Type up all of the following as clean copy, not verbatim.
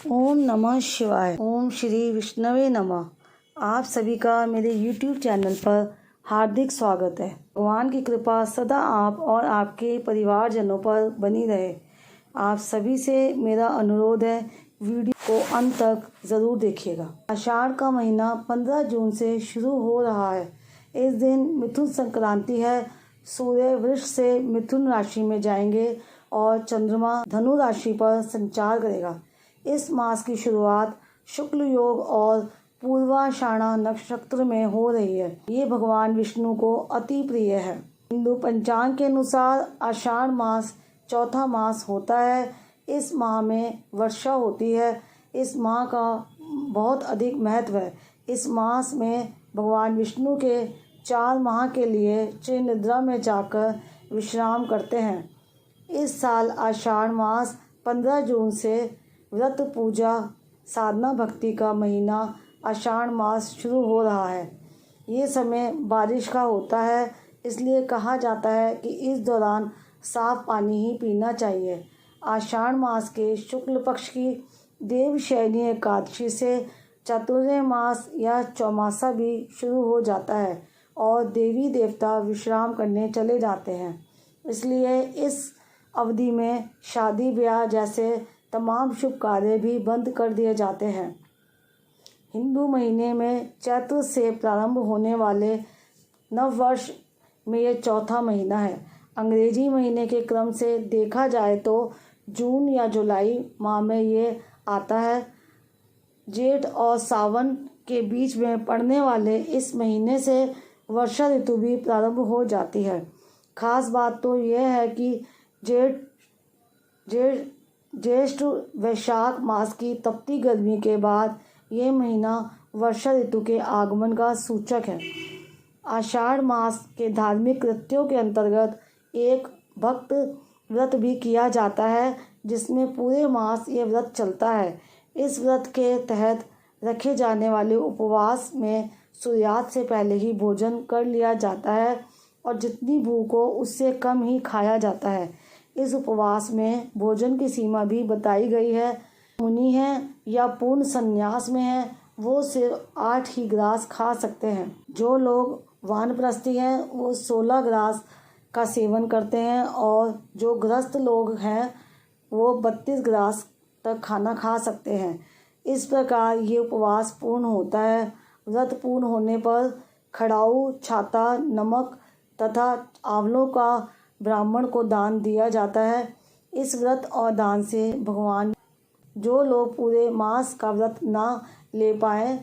ओम नमः शिवाय। ओम श्री विष्णवे नमः। आप सभी का मेरे YouTube चैनल पर हार्दिक स्वागत है। भगवान की कृपा सदा आप और आपके परिवारजनों पर बनी रहे। आप सभी से मेरा अनुरोध है, वीडियो को अंत तक ज़रूर देखिएगा। आषाढ़ का महीना 15 जून से शुरू हो रहा है। इस दिन मिथुन संक्रांति है। सूर्य वृष से मिथुन राशि में जाएंगे और चंद्रमा धनु राशि पर संचार करेगा। इस मास की शुरुआत शुक्ल योग और पूर्वाषाढ़ा नक्षत्र में हो रही है। ये भगवान विष्णु को अति प्रिय है। हिंदू पंचांग के अनुसार आषाढ़ मास चौथा मास होता है। इस माह में वर्षा होती है। इस माह का बहुत अधिक महत्व है। इस मास में भगवान विष्णु के 4 माह के लिए चिर निद्रा में जाकर विश्राम करते हैं। इस साल आषाढ़ मास 15 जून से व्रत पूजा साधना भक्ति का महीना आषाढ़ मास शुरू हो रहा है। ये समय बारिश का होता है, इसलिए कहा जाता है कि इस दौरान साफ पानी ही पीना चाहिए। आषाढ़ मास के शुक्ल पक्ष की देवशयनी एकादशी से चातुर्मास या चौमासा भी शुरू हो जाता है और देवी देवता विश्राम करने चले जाते हैं। इसलिए इस अवधि में शादी ब्याह जैसे तमाम शुभ कार्य भी बंद कर दिए जाते हैं। हिंदू महीने में चैत्र से प्रारंभ होने वाले नव वर्ष में यह चौथा महीना है। अंग्रेजी महीने के क्रम से देखा जाए तो जून या जुलाई माह में ये आता है। जेठ और सावन के बीच में पड़ने वाले इस महीने से वर्षा ऋतु भी प्रारंभ हो जाती है। खास बात तो यह है कि ज्येष्ठ वैशाख मास की तपती गर्मी के बाद ये महीना वर्षा ऋतु के आगमन का सूचक है। आषाढ़ मास के धार्मिक कृत्यों के अंतर्गत एक भक्त व्रत भी किया जाता है, जिसमें पूरे मास ये व्रत चलता है। इस व्रत के तहत रखे जाने वाले उपवास में सूर्यास्त से पहले ही भोजन कर लिया जाता है और जितनी भूख हो उससे कम ही खाया जाता है। इस उपवास में भोजन की सीमा भी बताई गई है। मुनि हैं या पूर्ण संन्यास में हैं, वो सिर्फ 8 ही ग्रास खा सकते हैं। जो लोग वानप्रस्थी हैं वो 16 ग्रास का सेवन करते हैं और जो गृहस्थ लोग हैं वो 32 ग्रास तक खाना खा सकते हैं। इस प्रकार ये उपवास पूर्ण होता है। व्रत पूर्ण होने पर खड़ाऊ, छाता, नमक तथा आंवलों का ब्राह्मण को दान दिया जाता है। इस व्रत और दान से भगवान, जो लोग पूरे मास का व्रत ना ले पाए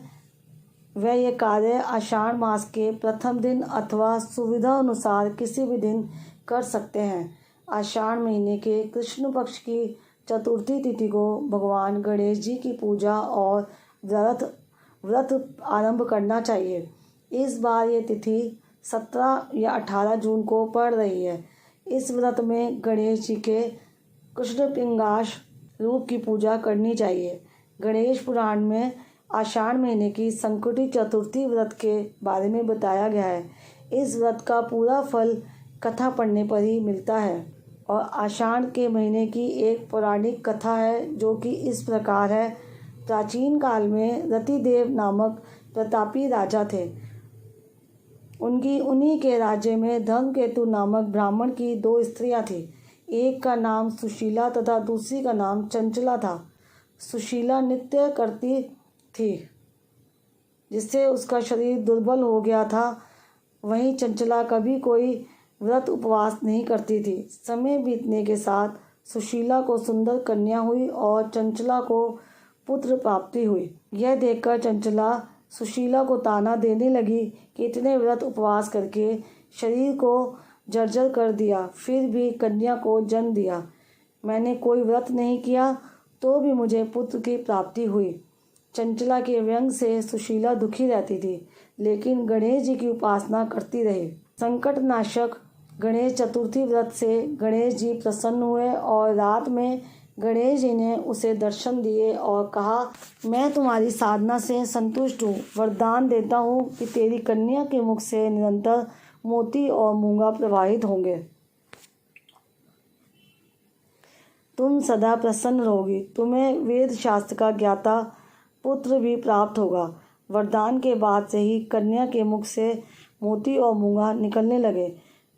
वह ये कार्य आषाढ़ मास के प्रथम दिन अथवा सुविधा अनुसार किसी भी दिन कर सकते हैं। आषाढ़ महीने के कृष्ण पक्ष की चतुर्थी तिथि को भगवान गणेश जी की पूजा और व्रत आरंभ करना चाहिए। इस बार ये तिथि 17 या 18 जून को पड़ रही है। इस व्रत में गणेश जी के कृष्ण पिंगाश रूप की पूजा करनी चाहिए। गणेश पुराण में आषाढ़ महीने की संकटी चतुर्थी व्रत के बारे में बताया गया है। इस व्रत का पूरा फल कथा पढ़ने पर ही मिलता है और आषाढ़ के महीने की एक पौराणिक कथा है जो कि इस प्रकार है। प्राचीन काल में रतिदेव नामक प्रतापी राजा थे। उन्हीं के राज्य में धर्मकेतु नामक ब्राह्मण की 2 स्त्रियां थीं। एक का नाम सुशीला तथा दूसरी का नाम चंचला था। सुशीला नृत्य करती थी जिससे उसका शरीर दुर्बल हो गया था। वहीं चंचला कभी कोई व्रत उपवास नहीं करती थी। समय बीतने के साथ सुशीला को सुंदर कन्या हुई और चंचला को पुत्र प्राप्ति हुई। यह देखकर चंचला सुशीला को ताना देने लगी कि इतने व्रत उपवास करके शरीर को जर्जर कर दिया, फिर भी कन्या को जन्म दिया। मैंने कोई व्रत नहीं किया तो भी मुझे पुत्र की प्राप्ति हुई। चंचला के व्यंग से सुशीला दुखी रहती थी, लेकिन गणेश जी की उपासना करती रही। संकट नाशक गणेश चतुर्थी व्रत से गणेश जी प्रसन्न हुए और रात में गणेश जी ने उसे दर्शन दिए और कहा, मैं तुम्हारी साधना से संतुष्ट हूँ। वरदान देता हूँ कि तेरी कन्या के मुख से निरंतर मोती और मूंगा प्रवाहित होंगे। तुम सदा प्रसन्न रहोगी। तुम्हें वेद शास्त्र का ज्ञाता पुत्र भी प्राप्त होगा। वरदान के बाद से ही कन्या के मुख से मोती और मूंगा निकलने लगे।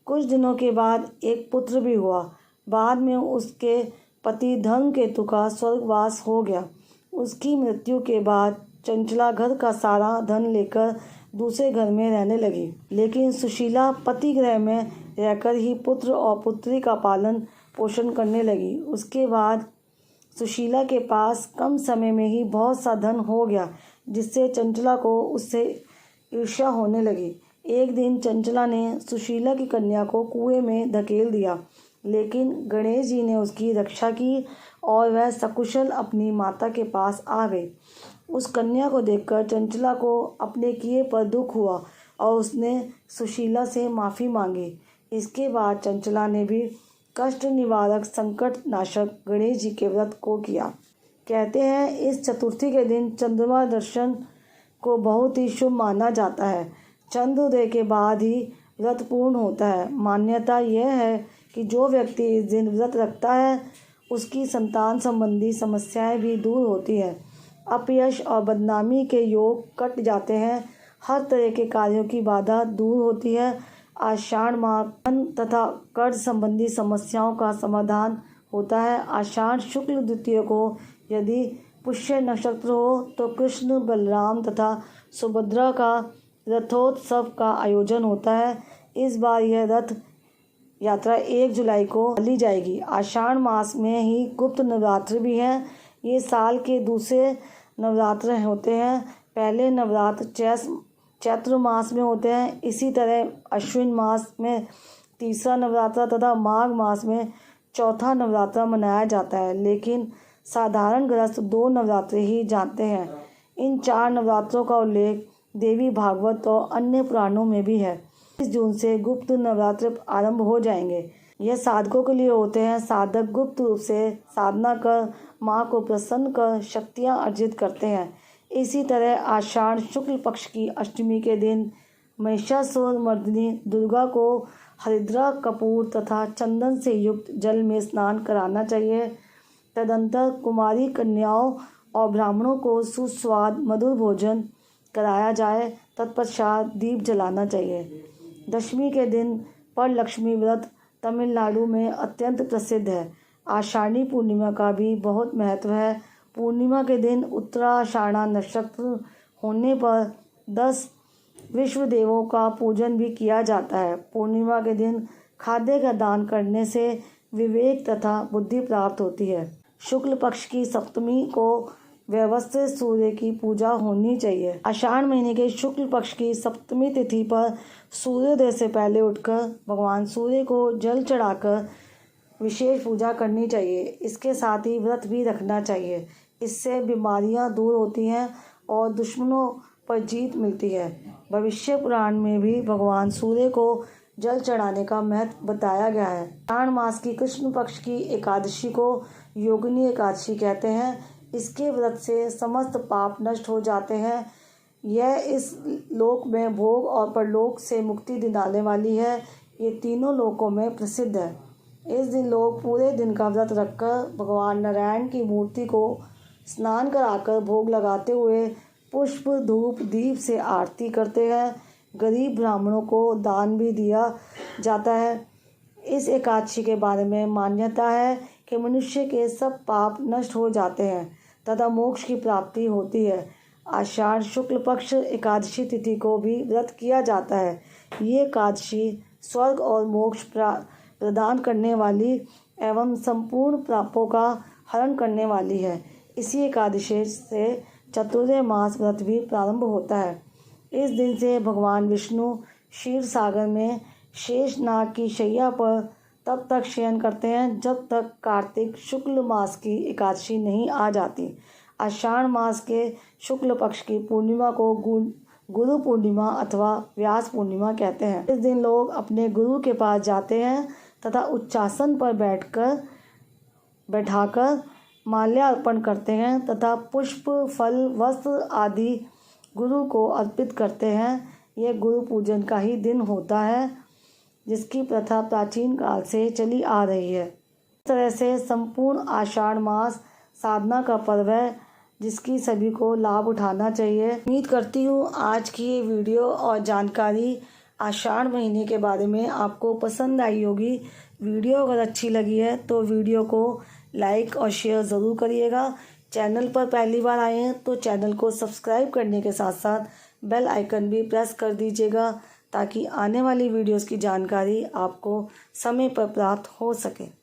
कुछ दिनों के बाद एक पुत्र भी हुआ। बाद में उसके पति धर्मकेतु का स्वर्गवास हो गया। उसकी मृत्यु के बाद चंचला घर का सारा धन लेकर दूसरे घर में रहने लगी, लेकिन सुशीला पति गृह में रहकर ही पुत्र और पुत्री का पालन पोषण करने लगी। उसके बाद सुशीला के पास कम समय में ही बहुत सा धन हो गया, जिससे चंचला को उससे ईर्ष्या होने लगी। एक दिन चंचला ने सुशीला की कन्या को कुएं में धकेल दिया, लेकिन गणेश जी ने उसकी रक्षा की और वह सकुशल अपनी माता के पास आ गई। उस कन्या को देखकर चंचला को अपने किए पर दुख हुआ और उसने सुशीला से माफ़ी मांगी। इसके बाद चंचला ने भी कष्ट निवारक संकट नाशक गणेश जी के व्रत को किया। कहते हैं इस चतुर्थी के दिन चंद्रमा दर्शन को बहुत ही शुभ माना जाता है। चंद्रोदय के बाद ही व्रत पूर्ण होता है। मान्यता यह है कि जो व्यक्ति इस दिन व्रत रखता है उसकी संतान संबंधी समस्याएं भी दूर होती है। अपयश और बदनामी के योग कट जाते हैं। हर तरह के कार्यों की बाधा दूर होती है। आषाढ़ माह धन तथा कर्ज संबंधी समस्याओं का समाधान होता है। आषाढ़ शुक्ल द्वितीया को यदि पुष्य नक्षत्र हो तो कृष्ण बलराम तथा सुभद्रा का रथोत्सव का आयोजन होता है। इस बार यह रथ यात्रा 1 जुलाई को ली जाएगी। आषाढ़ मास में ही गुप्त नवरात्र भी हैं। ये साल के दूसरे नवरात्र होते हैं। पहले नवरात्र चैत्र मास में होते हैं। इसी तरह अश्विन मास में तीसरा नवरात्र तथा माघ मास में चौथा नवरात्र मनाया जाता है, लेकिन साधारण गृहस्थ 2 नवरात्र ही जानते हैं। इन 4 नवरात्रों का उल्लेख देवी भागवत और अन्य पुराणों में भी है। 20 जून से गुप्त नवरात्र आरंभ हो जाएंगे। यह साधकों के लिए होते हैं। साधक गुप्त रूप से साधना कर माँ को प्रसन्न कर शक्तियाँ अर्जित करते हैं। इसी तरह आषाढ़ शुक्ल पक्ष की अष्टमी के दिन महिषासुर मर्दिनी दुर्गा को हरिद्रा कपूर तथा चंदन से युक्त जल में स्नान कराना चाहिए। तदंतर कुमारी कन्याओं और ब्राह्मणों को सुस्वाद मधुर भोजन कराया जाए। तत्पश्चात दीप जलाना चाहिए। दशमी के दिन पर लक्ष्मी व्रत तमिलनाडु में अत्यंत प्रसिद्ध है। आषाढ़ी पूर्णिमा का भी बहुत महत्व है। पूर्णिमा के दिन उत्तराषाढ़ा नक्षत्र होने पर 10 विश्व देवों का पूजन भी किया जाता है। पूर्णिमा के दिन खाद्य का दान करने से विवेक तथा बुद्धि प्राप्त होती है। शुक्ल पक्ष की सप्तमी को व्यवस्थित सूर्य की पूजा होनी चाहिए। आषाढ़ महीने के शुक्ल पक्ष की सप्तमी तिथि पर सूर्योदय से पहले उठकर भगवान सूर्य को जल चढ़ाकर विशेष पूजा करनी चाहिए। इसके साथ ही व्रत भी रखना चाहिए। इससे बीमारियां दूर होती हैं और दुश्मनों पर जीत मिलती है। भविष्य पुराण में भी भगवान सूर्य को जल चढ़ाने का महत्व बताया गया है। आषाढ़ मास की कृष्ण पक्ष की एकादशी को योगिनी एकादशी कहते हैं। इसके व्रत से समस्त पाप नष्ट हो जाते हैं। यह इस लोक में भोग और परलोक से मुक्ति दिलाने वाली है। ये तीनों लोकों में प्रसिद्ध है। इस दिन लोग पूरे दिन का व्रत रखकर भगवान नारायण की मूर्ति को स्नान कराकर भोग लगाते हुए पुष्प धूप दीप से आरती करते हैं। गरीब ब्राह्मणों को दान भी दिया जाता है। इस एकादशी के बारे में मान्यता है कि मनुष्य के सब पाप नष्ट हो जाते हैं तथा मोक्ष की प्राप्ति होती है। आषाढ़ शुक्ल पक्ष एकादशी तिथि को भी व्रत किया जाता है। ये एकादशी स्वर्ग और मोक्ष प्रदान करने वाली एवं संपूर्ण पापों का हरण करने वाली है। इसी एकादशी से चतुर्दश मास व्रत भी प्रारंभ होता है। इस दिन से भगवान विष्णु क्षीर सागर में शेष नाग की शैया पर तब तक शयन करते हैं जब तक कार्तिक शुक्ल मास की एकादशी नहीं आ जाती। आषाढ़ मास के शुक्ल पक्ष की पूर्णिमा को गुरु पूर्णिमा अथवा व्यास पूर्णिमा कहते हैं। इस दिन लोग अपने गुरु के पास जाते हैं तथा उच्चासन पर बैठाकर माल्यार्पण करते हैं तथा पुष्प फल वस्त्र आदि गुरु को अर्पित करते हैं। यह गुरु पूजन का ही दिन होता है, जिसकी प्रथा प्राचीन काल से चली आ रही है। तरह से संपूर्ण आषाढ़ मास साधना का पर्व है जिसकी सभी को लाभ उठाना चाहिए। उम्मीद करती हूँ आज की ये वीडियो और जानकारी आषाढ़ महीने के बारे में आपको पसंद आई होगी। वीडियो अगर अच्छी लगी है तो वीडियो को लाइक और शेयर ज़रूर करिएगा। चैनल पर पहली बार आए हैं तो चैनल को सब्सक्राइब करने के साथ साथ बेल आइकन भी प्रेस कर दीजिएगा ताकि आने वाली वीडियोस की जानकारी आपको समय पर प्राप्त हो सके।